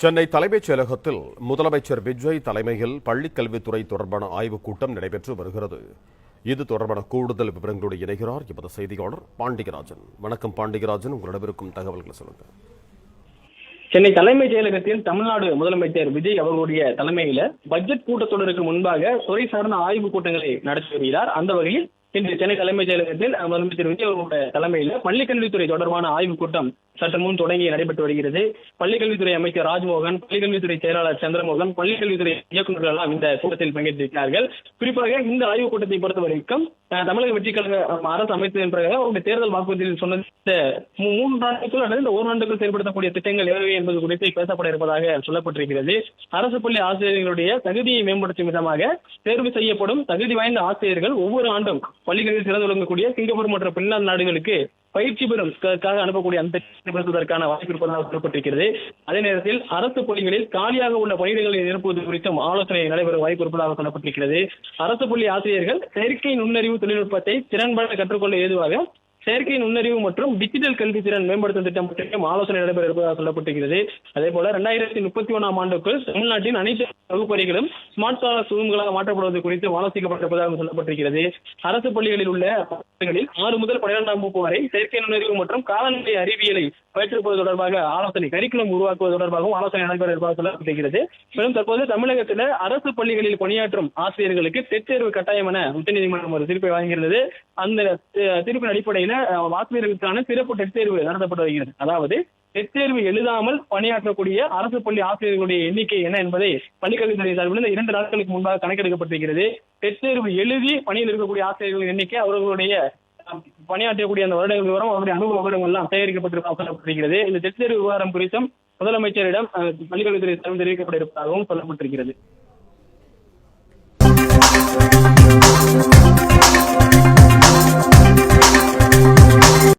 சென்னை தலைமைச் செயலகத்தில் முதலமைச்சர் விஜய் தலைமையில் பள்ளிக்கல்வித்துறை தொடர்பான ஆய்வுக் கூட்டம் நடைபெற்று வருகிறது. இது தொடர்பான கூடுதல் விவரங்களோடு இணைகிறார் எமது செய்தியாளர் பாண்டியராஜன். வணக்கம் பாண்டியராஜன், உங்களிடம் இருக்கும் தகவல்களை சொல்லுங்க. சென்னை தலைமைச் செயலகத்தில் தமிழ்நாடு முதலமைச்சர் விஜய் அவர்களுடைய தலைமையில பட்ஜெட் கூட்டத்தொடருக்கு முன்பாக துறை சார்ந்த ஆய்வுக் கூட்டங்களை நடத்தி வருகிறார். அந்த வகையில் இன்று சென்னை தலைமைச் செயலகத்தில் முதலமைச்சர் விஜய் அவர்களுடைய தலைமையில பள்ளிக்கல்வித்துறை தொடர்பான ஆய்வுக் கூட்டம் சற்று முன் தொடங்கி நடைபெற்று வருகிறது. பள்ளிக்கல்வித்துறை அமைச்சர் ராஜ்மோகன், பள்ளிக்கல்வித்துறை செயலாளர் சந்திரமோகன், பள்ளிக்கல்வித்துறை இயக்குநர்கள் எல்லாம் இந்த கூட்டத்தில் பங்கேற்றிருக்கிறார்கள். குறிப்பாக இந்த ஆய்வுக் கூட்டத்தை பொறுத்த வரைக்கும் தமிழக வெற்றிக் கழக அரசு அமைத்ததன் பிறகு அவருடைய தேர்தல் வாக்குறுதியில் சொன்ன 3 ஆண்டுகள் அல்லது இந்த 1 ஆண்டுகள் செயல்படுத்தக்கூடிய திட்டங்கள் எவை என்பது குறித்து பேசப்பட இருப்பதாக சொல்லப்பட்டிருக்கிறது. அரசு பள்ளி ஆசிரியர்களுடைய தகுதியை மேம்படுத்தும் விதமாக தேர்வு செய்யப்படும் தகுதி வாய்ந்த ஆசிரியர்கள் ஒவ்வொரு ஆண்டும் பள்ளிகளில் சிறந்து விளங்கக்கூடிய சிங்கப்பூர் மற்றும் பின்லாந்து நாடுகளுக்கு பயிற்சி பெறுவதற்காக அனுப்பக்கூடிய அந்த திட்டத்திற்கான வாய்ப்பு இருப்பதாக சொல்லப்பட்டிருக்கிறது. அதே நேரத்தில் அரசு பள்ளிகளில் காலியாக உள்ள பணியிடங்களை நிரப்புவது குறித்தும் ஆலோசனை நடைபெற வாய்ப்பு இருப்பதாக சொல்லப்பட்டிருக்கிறது. அரசு பள்ளி ஆசிரியர்கள் செயற்கை நுண்ணறிவு தொழில்நுட்பத்தை திறன்பட கற்றுக்கொள்ள ஏதுவாக செயற்கை நுண்ணறிவு மற்றும் டிஜிட்டல் கல்வி திறன் மேம்படுத்தும் திட்டம் பற்றியும் ஆலோசனை நடைபெற இருப்பதாக சொல்லப்பட்டிருக்கிறது. அதே போல 2031ஆம் ஆண்டுக்குள் தமிழ்நாட்டின் அனைத்து வகுப்பறைகளும் ஸ்மார்ட் கிளாஸ் ரூம்களாக மாற்றப்படுவது குறித்து ஆலோசிக்கப்பட்டிருப்பதாக சொல்லப்பட்டிருக்கிறது. அரசு பள்ளிகளில் உள்ள 6 முதல் 12ஆம் வகுப்பு வரை செயற்கை நுண்ணறிவு மற்றும் காலநிலை அறிவியலை பயிற்றுவிப்பது தொடர்பாக ஆலோசனை கரிக்குலம் உருவாக்குவது தொடர்பாகவும் ஆலோசனை நடைபெற இருப்பதாக சொல்லப்பட்டிருக்கிறது. மேலும் தற்போது தமிழகத்தில் அரசு பள்ளிகளில் பணியாற்றும் ஆசிரியர்களுக்கு டெட் தேர்வு கட்டாயம் என உச்சநீதிமன்றம் ஒரு தீர்ப்பை வழங்கியிருந்தது. அந்த தீர்ப்பின் அடிப்படையில் ஆசிரியர்களுக்கான சிறப்பு டெட் தேர்வு நடத்தப்பட்டு வருகிறது. அதாவது டெட் தேர்வு எழுதாமல் பணியாற்றக்கூடிய அரசு பள்ளி ஆசிரியர்களுடைய எண்ணிக்கை என்ன என்பதை பள்ளிக்கல்வித்துறை சார்பில் இந்த 2 நாட்களுக்கு முன்பாக கணக்கெடுக்கப்பட்டிருக்கிறது. டெட் தேர்வு எழுதி பணியில் இருக்கக்கூடிய ஆசிரியர்களின் எண்ணிக்கை, அவர்களுடைய பணியாற்றக்கூடிய அந்த வருடங்கள் விவரம், அவருடைய அனுபவ விவரம் எல்லாம் சேகரிக்கப்பட்டிருப்பதாக சொல்லப்பட்டிருக்கிறது. இந்த டெட் தேர்வு விவகாரம் குறித்தும் முதலமைச்சரிடம் பள்ளிக்கல்வித்துறை சார்பில் தெரிவிக்கப்பட்டிருப்பதாகவும் சொல்லப்பட்டிருக்கிறது.